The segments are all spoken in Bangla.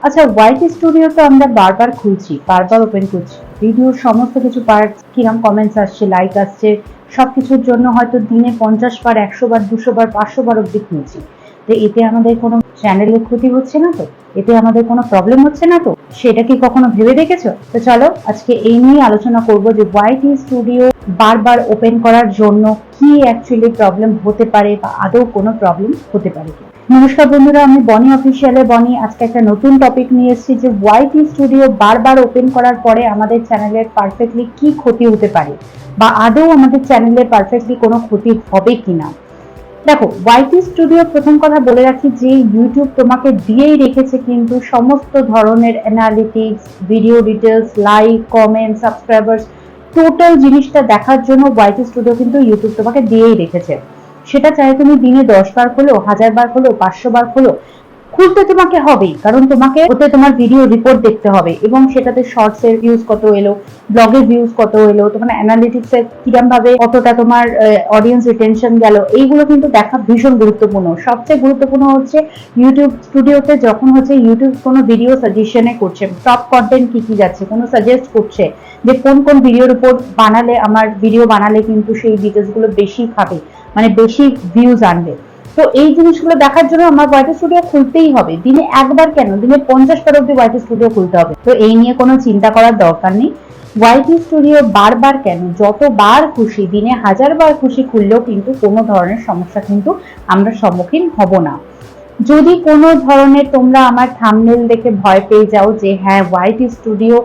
আচ্ছা, ওয়াইট স্টুডিও তো আমরা বারবার খুলছি, বারবার ওপেন করছি, ভিডিওর সমস্ত কিছু পার্ট কিরম কমেন্টস আসছে, লাইক আসছে, সবকিছুর জন্য হয়তো দিনে 50 বার, 100 বার, 200 বার, 500 বার অব্দি খুলছি। তো এতে আমাদের কোনো চ্যানেলের ক্ষতি হচ্ছে না তো? এতে আমাদের কোনো প্রবলেম হচ্ছে না তো? সেটা কি কখনো ভেবে দেখেছো? তো চলো আজকে এই নিয়ে আলোচনা করব যে ওয়াইটি স্টুডিও বারবার ওপেন করার জন্য কি অ্যাকচুয়ালি প্রবলেম হতে পারে বা আদৌ কোনো প্রবলেম হতে পারে কি। নমস্কার বন্ধুরা, আমি বনি অফিসিয়ালে বনি। আজকে একটা নতুন টপিক নিয়ে এসেছি যে ওয়াইটি স্টুডিও বারবার ওপেন করার পরে আমাদের চ্যানেলের পারফেক্টলি কি ক্ষতি হতে পারে বা আদৌ আমাদের চ্যানেলের পারফেক্টলি কোনো ক্ষতি হবে কিনা। দেখো, ওয়াইটি স্টুডিও প্রথম কথা বলে রাখি যে ইউটিউব তোমাকে দিয়েই রেখেছে কিন্তু সমস্ত ধরনের analytics, video details, like, comment, subscribers, total জিনিসটা দেখার জন্য ওয়াইটি স্টুডিও কিন্তু ইউটিউব তোমাকে দিয়েই রেখেছে। সেটা চাই তুমি দিনে 10 বার খোলো, 1000 বার খোলো, 500 বার খোলো, খুলতে তোমাকে হবেই, কারণ তোমাকে ওতে তোমার ভিডিও রিপোর্ট দেখতে হবে এবং সেটাতে শর্টস এর ভিউজ কত এলো, ব্লগের ভিউজ কত এলো, তোমার অ্যানালিটিক্স এর কিরম ভাবে কতটা তোমার অডিয়েন্স রিটেনশন গেল, এইগুলো কিন্তু দেখা ভীষণ গুরুত্বপূর্ণ। সবচেয়ে গুরুত্বপূর্ণ হচ্ছে ইউটিউব স্টুডিওতে যখন হচ্ছে ইউটিউব কোনো ভিডিও সাজেশনে করছে, টপ কন্টেন্ট কি কি যাচ্ছে, কোনো সাজেস্ট করছে যে কোন কোন ভিডিওর উপর বানালে আমার ভিডিও বানালে কিন্তু সেই ডিটেলস গুলো বেশি খাবে, মানে বেশি ভিউজ আনবে। তো এই জিনিসগুলো দেখার জন্য আমার ওয়াইটি স্টুডিও খুলতেই হবে। দিনে একবার কেন, দিনে 50 বার অব্দি ওয়াইটি স্টুডিও খুলতে হবে। তো এই নিয়ে কোনো চিন্তা করার দরকার নেই। ওয়াইটি স্টুডিও বারবার কেন, যতবার খুশি, দিনে 1000 বার খুশি খুললেও কিন্তু কোনো ধরনের সমস্যা কিন্তু আমরা সম্মুখীন হব না। যদি কোনো ধরনের তোমরা আমার থাম্বনেল দেখে ভয় পেয়ে যাও যে হ্যাঁ ওয়াইটি স্টুডিও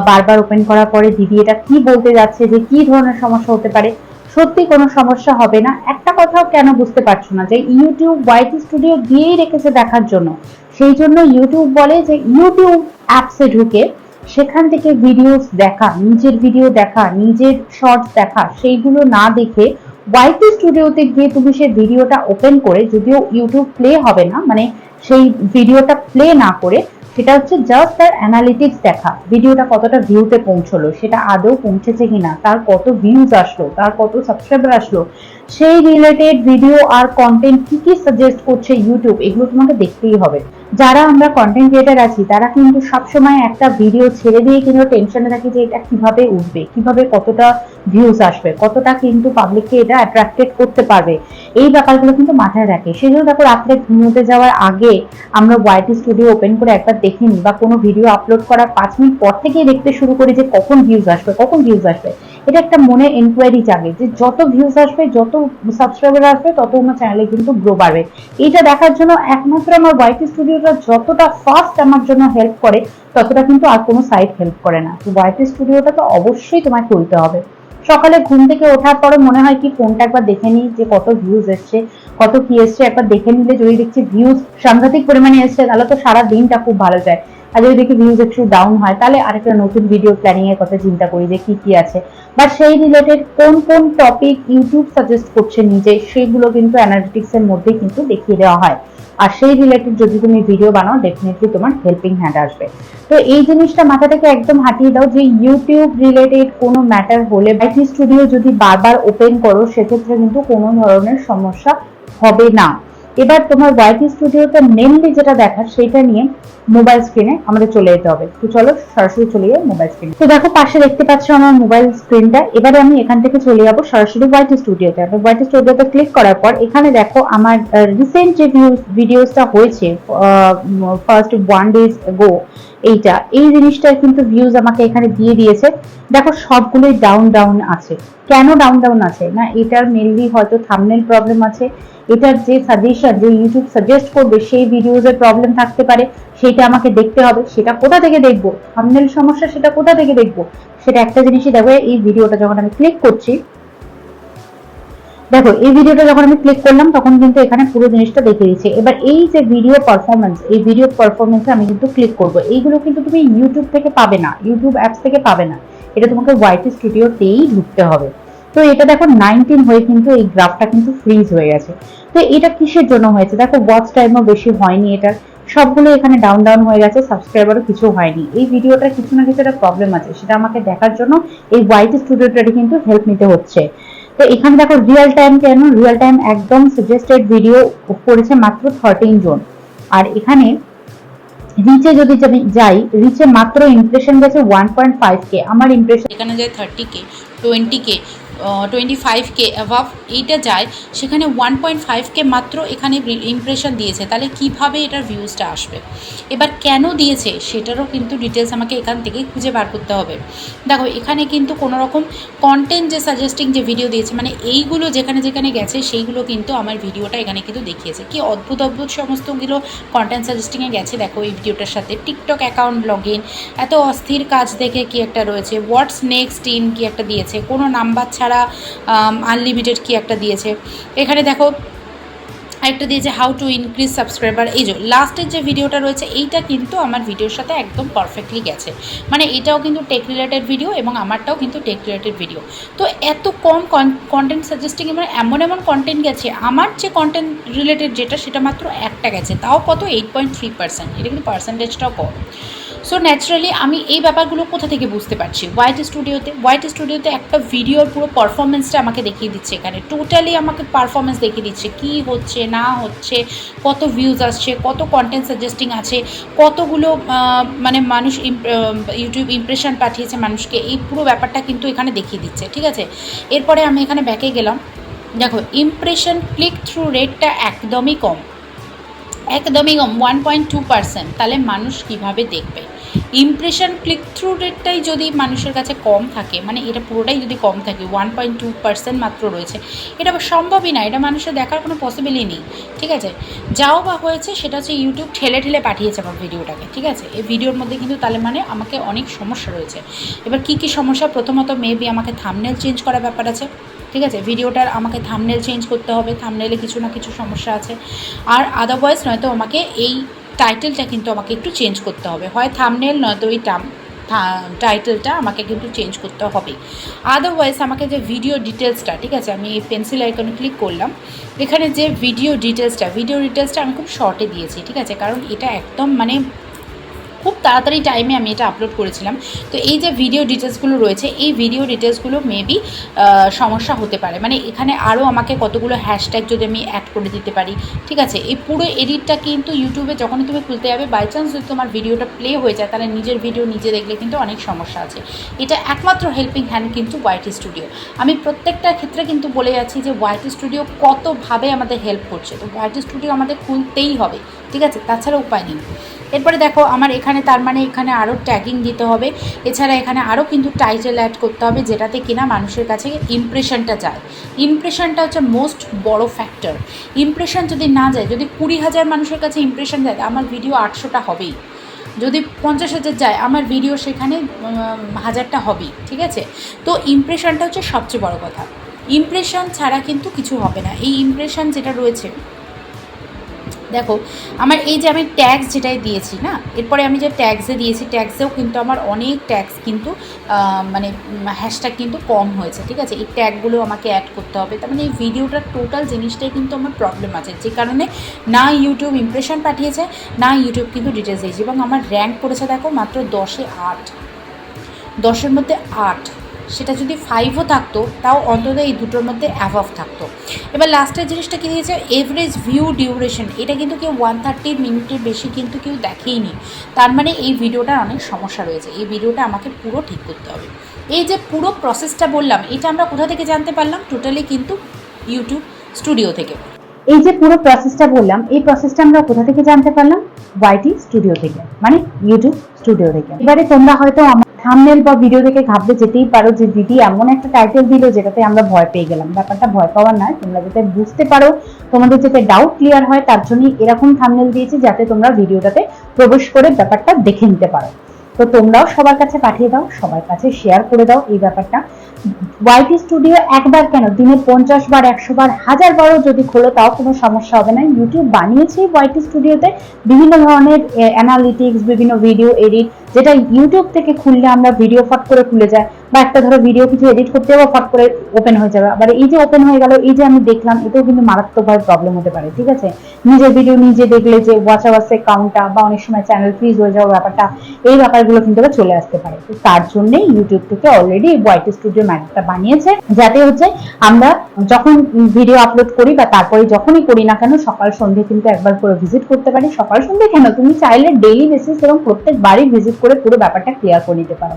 বারবার ওপেন করার পরে দিদি এটা কি বলতে যাচ্ছে, যে কি ধরনের সমস্যা হতে পারে, সত্যি কোনো সমস্যা হবে না। একটা কথাও কেন বুঝতে পারছো না যে ইউটিউব ওয়াইটি স্টুডিও দিয়েই রেখেছে দেখার জন্য, সেই জন্য ইউটিউব বলে যে ইউটিউব অ্যাপসে ঢুকে সেখান থেকে ভিডিওস দেখা, নিজের ভিডিও দেখা, নিজের শর্টস দেখা, সেইগুলো না দেখে ওয়াইটি স্টুডিওতে গিয়ে তুমি সেই ভিডিওটা ওপেন করে, যদিও ইউটিউব প্লে হবে না, মানে সেই ভিডিওটা প্লে না করে সেটা হচ্ছে জাস্ট তার অ্যানালিটিক্স দেখা, ভিডিওটা কতটা ভিউতে পৌঁছলো, সেটা আদৌ পৌঁছেছে কিনা, তার কত ভিউজ আসলো, তার কত সাবস্ক্রাইবার আসলো, সেই রিলেটেড ভিডিও আর কন্টেন্ট কি কি সাজেস্ট করছে ইউটিউব, এগুলো তোমাকে দেখতেই হবে। যারা আমরা কন্টেন্ট ক্রিয়েটার আছি তারা কিন্তু সবসময় একটা ভিডিও ছেড়ে দিয়ে কিন্তু টেনশনে থাকি যে এটা কিভাবে উঠবে, কিভাবে কতটা ভিউজ আসবে, কতটা কিন্তু পাবলিককে এটা অ্যাট্রাক্টেড করতে পারবে, এই ব্যাপারগুলো কিন্তু মাথায় রাখে। সেই জন্য দেখো রাত্রে ঘুমোতে যাওয়ার আগে আমরা ওয়াইটি স্টুডিও ওপেন করে একবার দেখে নিই, বা কোনো ভিডিও আপলোড করার 5 মিনিট পর থেকেই দেখতে শুরু করি যে কখন ভিউজ আসবে, কখন ভিউজ আসবে। এটা একটা মনে এনকোয়ারি জাগে যে যত ভিউজ আসবে, যত সাবস্ক্রাইবার আসবে, তত আমার চ্যানেলে কিন্তু গ্রো বাড়বে। এটা দেখার জন্য একমাত্র আমার ওয়াইটি স্টুডিওটা যতটা ফাস্ট আমার জন্য হেল্প করে, ততটা কিন্তু আর কোনো সাইট হেল্প করে না। তো ওয়াইটি স্টুডিওটা তো অবশ্যই তোমায় খুলতে হবে। সকালে ঘুম থেকে ওঠার পরে মনে হয় কি ফোনটা একবার দেখে নিই যে কত ভিউজ এসছে, কত কি এসছে, একবার দেখে নিলে যদি দেখছি ভিউজ সাংঘাতিক পরিমাণে এসছে তাহলে তো সারা দিনটা খুব ভালো যায়। আর যদি দেখি ভিউজ একটু ডাউন হয় তাহলে আরেকটা নতুন ভিডিও প্ল্যানিং এর কথা চিন্তা করি যে কি কি আছে, বা সেই রিলেটেড কোন কোন টপিক ইউটিউব সাজেস্ট করছে নিজে, সেইগুলো কিন্তু অ্যানালিটিক্স এর মধ্যে কিন্তু দেখিয়ে দেওয়া হয়। আর সেই রিলেটেড যদি তুমি ভিডিও বানাও ডেফিনেটলি তোমার হেল্পিং হ্যান্ড আসবে। তো এই জিনিসটা মাথা থেকে একদম হাঁটিয়ে দাও যে ইউটিউব রিলেটেড কোনো ম্যাটার হলে ওয়াইটি স্টুডিও যদি বারবার ওপেন করো সেক্ষেত্রে কিন্তু কোনো ধরনের সমস্যা হবে না। এবার তোমার ওয়াইটি স্টুডিওতে মেনলি যেটা দেখার সেটা নিয়ে মোবাইল স্ক্রিনে আমাদের চলে যেতে হবে। তো চলো সরাসরি চলে যাই মোবাইল স্ক্রিনে। তো দেখো পাশে দেখতে পাচ্ছ আমার মোবাইল স্ক্রিনটা। এবারে আমি এখান থেকে চলে যাবো সরাসরি ওয়াইটি স্টুডিওতে। আমি ওয়াইটি স্টুডিওতে ক্লিক করার পর এখানে দেখো আমার রিসেন্ট যে ভিডিওসটা হয়েছে ফার্স্ট 1 days ago, এই জিনিসটার কিন্তু ভিউজ আমাকে এখানে দিয়ে দিয়েছে। দেখো সবগুলোই ডাউন ডাউন আছে। কেন ডাউন ডাউন আছে না, এটার মেনলি হয়তো থাম্বনেল প্রবলেম আছে, এটার যে সাজেশন, যে ইউটিউব সাজেস্ট করবে সেই ভিডিওস এর প্রবলেম থাকতে পারে, সেটা আমাকে দেখতে হবে। সেটা কোথা থেকে দেখবো, থাম্বনেল সমস্যা, সেটা কোথা থেকে দেখবো, সেটা একটা জিনিসই দেখো। এই ভিডিওটা যখন আমি ক্লিক করছি, দেখো এই ভিডিওটা যখন আমি ক্লিক করলাম তখন কিন্তু এখানে পুরো জিনিসটা দেখিয়ে দিচ্ছে। এবার এই যে ভিডিও পারফরমেন্স, এই ভিডিও পারফরমেন্সে আমি কিন্তু ক্লিক করব। এইগুলো কিন্তু তুমি ইউটিউব থেকে পাবে না, ইউটিউব অ্যাপস থেকে পাবে না, এটা তোমাকে ওয়াইটি স্টুডিওতেই ঢুকতে হবে। তো এটা দেখো 19 হয়ে কিন্তু এই গ্রাফটা কিন্তু ফ্রিজ হয়ে গেছে। তো এটা কিসের জন্য হয়েছে, দেখো ওয়াচ টাইমও বেশি হয়নি, এটার সবগুলো এখানে ডাউন ডাউন হয়ে গেছে, সাবস্ক্রাইবারও কিছু হয়নি। এই ভিডিওটার কিছু না কিছু একটা প্রবলেম আছে, সেটা আমাকে দেখার জন্য এই ওয়াইটি স্টুডিওটারই কিন্তু হেল্প নিতে হচ্ছে। তো এখানে দেখো রিয়েল টাইম, কেন রিয়েল টাইম একদম সাজেস্টেড ভিডিও করেছে মাত্র 13 জন। আর এখানে রিচে যদি যাই, রিচে মাত্র ইমপ্রেশন গেছে 1.5K, আমার ইমপ্রেশন এখানে যায় 30K, 20K, 25K অ্যাভাভ এইটা যায়, সেখানে 1.5K মাত্র এখানে ইমপ্রেশন দিয়েছে। তাহলে কিভাবে এটার ভিউজটা আসবে? এবার কেন দিয়েছে সেটারও কিন্তু ডিটেলস আমাকে এখান থেকে খুঁজে বার করতে হবে। দেখো এখানে কিন্তু কোনো রকম কন্টেন্ট যে সাজেস্টিং যে ভিডিও দিয়েছে, মানে এইগুলো যেখানে যেখানে গেছে সেইগুলো কিন্তু আমার ভিডিওটা এখানে কিন্তু দেখিয়েছে। কি অদ্ভুত অদ্ভুত সমস্তগুলো কন্টেন্ট সাজেস্টিংয়ে গেছে। দেখো এই ভিডিওটার সাথে টিকটক অ্যাকাউন্ট লগ ইন, এত অস্থির কাজ দেখে কি একটা রয়েছে, হোয়াটস নেক্সট ইন কি একটা দিয়েছে, কোনো নাম্বার ছাড়া আনলিমিটেড কি একটা দিয়েছে। এখানে দেখো একটা দিয়েছে হাউ টু ইনক্রিজ সাবস্ক্রাইবার। এই যে লাস্টের যে ভিডিওটা রয়েছে এইটা কিন্তু আমার ভিডিওর সাথে একদম পারফেক্টলি গেছে, মানে এটাও কিন্তু টেক রিলেটেড ভিডিও এবং আমারটাও কিন্তু টেক রিলেটেড ভিডিও। তো এত কম কন্টেন্ট সাজেস্টিং, মানে এমন এমন কন্টেন্ট গেছে, আমার যে কন্টেন্ট রিলেটেড যেটা সেটা মাত্র একটা গেছে, তাও কত 8.3%, এটা কিন্তু পার্সেন্টেজটাও কম। সো ন্যাচারালি আমি এই ব্যাপারগুলো কোথা থেকে বুঝতে পারছি? ওয়াইটি স্টুডিওতে একটা ভিডিওর পুরো পারফরমেন্সটা আমাকে দেখিয়ে দিচ্ছে, এখানে টোটালি আমাকে পারফরমেন্স দেখিয়ে দিচ্ছে কী হচ্ছে না হচ্ছে, কত ভিউজ আসছে, কত কন্টেন্ট সাজেস্টিং আছে, কতগুলো মানে মানুষ ইউটিউব ইমপ্রেশন পাঠিয়েছে মানুষকে, এই পুরো ব্যাপারটা কিন্তু এখানে দেখিয়ে দিচ্ছে। ঠিক আছে, এরপরে আমি এখানে ব্যাকে গেলাম। দেখো ইমপ্রেশন ক্লিক থ্রু রেটটা একদমই কম, 1.2%। তাহলে মানুষ কিভাবে দেখবে? ইমপ্রেশন ক্লিক থ্রু রেটটাই যদি মানুষের কাছে কম থাকে, মানে এটা পুরোটাই যদি কম থাকে, 1.2% মাত্র রয়েছে, এটা সম্ভবই না, এটা মানুষের দেখার কোনো পসিবিলিটি নেই। ঠিক আছে, যাও বা হয়েছে সেটা হচ্ছে ইউটিউব ঠেলে ঠেলে পাঠিয়েছে আমার ভিডিওটাকে। ঠিক আছে, এই ভিডিওর মধ্যে কিন্তু তাহলে মানে আমাকে অনেক সমস্যা রয়েছে। এবার কী কী সমস্যা? প্রথমত মেবি আমাকে থাম্বনেল চেঞ্জ করার ব্যাপার আছে। ঠিক আছে, ভিডিওটার আমাকে থাম্বনেল চেঞ্জ করতে হবে, থাম্বনেলে কিছু না কিছু সমস্যা আছে। আর আদারওয়াইজ নয়তো আমাকে এই টাইটেলটা কিন্তু আমাকে একটু চেঞ্জ করতে হবে, হয় থাম্বনেল নয়তো ওই টাইটেলটা আমাকে কিন্তু চেঞ্জ করতে হবে। আদারওয়াইজ আমাকে যে ভিডিও ডিটেলসটা, ঠিক আছে আমি এই পেন্সিল আইকনে ক্লিক করলাম, এখানে যে ভিডিও ডিটেলসটা আমি খুব শর্টে দিয়েছি। ঠিক আছে, কারণ এটা একদম মানে খুব তাড়াতাড়ি টাইমে আমি এটা আপলোড করেছিলাম। তো এই যে ভিডিও ডিটেলসগুলো রয়েছে, এই ভিডিও ডিটেলসগুলো মেবি সমস্যা হতে পারে, মানে এখানে আরও আমাকে কতগুলো হ্যাশট্যাগ যদি আমি অ্যাড করে দিতে পারি। ঠিক আছে, এই পুরো এডিটটা কিন্তু ইউটিউবে যখনই তুমি খুলতে যাবে, বাই চান্স যদি তোমার ভিডিওটা প্লে হয়ে যায়, তাহলে নিজের ভিডিও নিজে দেখলে কিন্তু অনেক সমস্যা আছে। এটা একমাত্র হেল্পিং হ্যান্ড কিন্তু ওয়াইটি স্টুডিও। আমি প্রত্যেকটা ক্ষেত্রে কিন্তু বলে যাচ্ছি যে ওয়াইটি স্টুডিও কতভাবে আমাদের হেল্প করছে, তো ওয়াইটি স্টুডিও আমাদের খুলতেই হবে। ঠিক আছে, তাছাড়া উপায় নেই। এরপরে দেখো আমার এখানে তার মানে এখানে আরও ট্যাগিং দিতে হবে, এছাড়া এখানে আরও কিন্তু টাইটেল অ্যাড করতে হবে, যেটাতে কিনা মানুষের কাছে ইমপ্রেশনটা যায়। ইমপ্রেশনটা হচ্ছে মোস্ট বড় ফ্যাক্টর। ইমপ্রেশন যদি না যায়, যদি 20,000 মানুষের কাছে ইমপ্রেশন যায়, আমার ভিডিও 800টা হবেই। যদি 50,000 যায়, আমার ভিডিও সেখানে 1000টা হবেই। ঠিক আছে, তো ইমপ্রেশনটা হচ্ছে সবচেয়ে বড় কথা। ইমপ্রেশন ছাড়া কিন্তু কিছু হবে না। এই ইমপ্রেশন যেটা রয়েছে, দেখো আমার এই যে আমি ট্যাক্স যেটাই দিয়েছি না, এরপরে আমি যে ট্যাক্সে দিয়েছি, ট্যাক্সেও কিন্তু আমার অনেক ট্যাক্স কিন্তু মানে হ্যাশট্যাগ কিন্তু কম হয়েছে। ঠিক আছে, এই ট্যাগগুলো আমাকে অ্যাড করতে হবে। তার মানে এই ভিডিওটার টোটাল জিনিসটাই কিন্তু আমার প্রবলেম আছে, যে কারণে না ইউটিউব ইমপ্রেশন পাঠিয়েছে, না ইউটিউব কিন্তু ডিটেলস দিয়েছে, এবং আমার র্যাঙ্ক করেছে দেখো মাত্র 10-এ 8, 10-এর মধ্যে 8। সেটা যদি 5ও থাকতো, তাও অন্তত এই দুটোর মধ্যে অ্যাভাভ থাকতো। এবার লাস্টের জিনিসটা কী দিয়েছে, এভারেজ ভিউ ডিউরেশন, এটা কিন্তু কেউ 130 মিনিটের বেশি কিন্তু কেউ দেখেইনি। তার মানে এই ভিডিওটার অনেক সমস্যা রয়েছে, এই ভিডিওটা আমাকে পুরো ঠিক করতে হবে। এই যে পুরো প্রসেসটা বললাম, এটা আমরা কোথা থেকে জানতে পারলাম? টোটালি কিন্তু ইউটিউব স্টুডিও থেকে। এই যে পুরো প্রসেসটা বললাম, এই প্রসেসটা আমরা কোথা থেকে জানতে পারলাম? ওয়াইটি স্টুডিও থেকে, মানে ইউটিউব স্টুডিও থেকে। এবারে তোমরা হয়তো আমার থাম্বনেল বা ভিডিও দেখে ভাবতে যেতেই পারো যে দিদি এমন একটা টাইটেল দিল যেটাতে আমরা ভয় পেয়ে গেলাম। ব্যাপারটা ভয় পাওয়ার নয়, তোমরা যাতে বুঝতে পারো, তোমাদের যাতে ডাউট ক্লিয়ার হয়, তার জন্যই এরকম থাম্বনেল দিয়েছি, যাতে তোমরা ভিডিওটাতে প্রবেশ করে ব্যাপারটা দেখে নিতে পারো। তো তোমরাও সবার কাছে পাঠিয়ে দাও, সবার কাছে শেয়ার করে দাও এই ব্যাপারটা। ওয়াইটি স্টুডিও একবার কেন, দিনে 50 বার, 100 বার, 1000 বারও যদি খোলো, তাও কোনো সমস্যা হবে না। ইউটিউব বানিয়েছে ওয়াইটি স্টুডিওতে বিভিন্ন ধরনের অ্যানালিটিক্স, বিভিন্ন ভিডিও এডিট, যেটা ইউটিউব থেকে খুললে আমরা ভিডিও ফট করে খুলে যায়, বা একটা ধরো ভিডিও কিছু এডিট করতে যাবো ফট করে ওপেন হয়ে যাবে, আবার এই যে ওপেন হয়ে গেল, এই যে আমি দেখলাম, এটাও কিন্তু মারাত্মকভাবে প্রবলেম হতে পারে। ঠিক আছে, নিজের ভিডিও নিজে দেখলে যে ওয়াচ আওয়ার্সের কাউন্টটা বা অনেক সময় চ্যানেল ফ্রিজ হয়ে যাওয়ার ব্যাপারটা, এই ব্যাপারগুলো কিন্তু চলে আসতে পারে। তো তার জন্যই ইউটিউব থেকে অলরেডি ওয়াইটি স্টুডিও ম্যাটটা বানিয়েছে, যাতে হচ্ছে আমরা যখন ভিডিও আপলোড করি বা তারপরে যখনই করি না কেন সকাল সন্ধ্যে কিন্তু একবার করে ভিজিট করতে পারি। সকাল সন্ধ্যে কেন, তুমি চাইলে ডেইলি বেসিস এবং প্রত্যেকবারই ভিজিট করে পুরো ব্যাপারটা ক্লিয়ার করে নিতে পারো।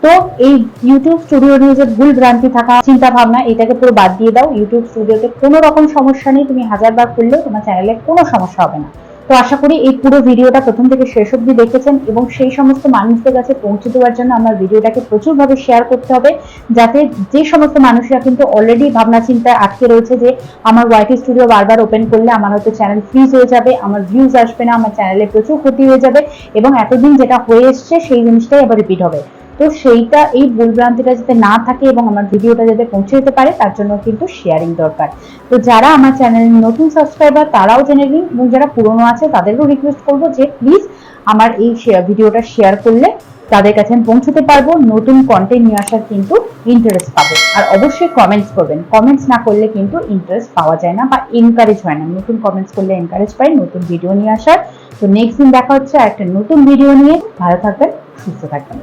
তো এই ইউটিউব স্টুডিও নিয়ে যে ভুল ভ্রান্তি থাকা চিন্তা ভাবনা, এটাকে পুরো বাদ দিয়ে দাও। ইউটিউব স্টুডিওতে কোনো রকম সমস্যা নেই, তুমি 1000 বার খুললেও তোমার চ্যানেলে কোনো সমস্যা হবে না। তো আশা করি এই পুরো ভিডিওটা প্রথম থেকে শেষ অবধি দেখেছেন, এবং সেই সমস্ত মানুষদের কাছে পৌঁছে দেওয়ার জন্য আমার ভিডিওটাকে প্রচুরভাবে শেয়ার করতে হবে, যাতে যে সমস্ত মানুষরা কিন্তু অলরেডি ভাবনা চিন্তায় আটকে রয়েছে যে আমার ওয়াইটি স্টুডিও বারবার ওপেন করলে আমার হয়তো চ্যানেল ফ্রিজ হয়ে যাবে, আমার ভিউজ আসবে না, আমার চ্যানেলে প্রচুর ক্ষতি হয়ে যাবে, এবং এতদিন যেটা হয়ে এসছে সেই জিনিসটাই আবার রিপিট হবে। তো সেইটা, এই ভুলভ্রান্তিটা যাতে না থাকে এবং আমার ভিডিওটা যাতে পৌঁছে যেতে পারে, তার জন্য কিন্তু শেয়ারিং দরকার। তো যারা আমার চ্যানেলের নতুন সাবস্ক্রাইবার তারাও জেনে নিন, এবং যারা পুরনো আছে তাদেরও রিকোয়েস্ট করবো যে প্লিজ আমার এই ভিডিওটা শেয়ার করলে তাদের কাছে আমি পৌঁছতে পারবো, নতুন কন্টেন্ট নিয়ে আসার কিন্তু ইন্টারেস্ট পাবো। আর অবশ্যই কমেন্টস করবেন, কমেন্টস না করলে কিন্তু ইন্টারেস্ট পাওয়া যায় না বা এনকারেজ হয় না। নতুন কমেন্টস করলে এনকারেজ পাই নতুন ভিডিও নিয়ে আসার। তো নেক্সট দিন দেখা হচ্ছে একটা নতুন ভিডিও নিয়ে। ভালো থাকবেন, সুস্থ থাকবেন।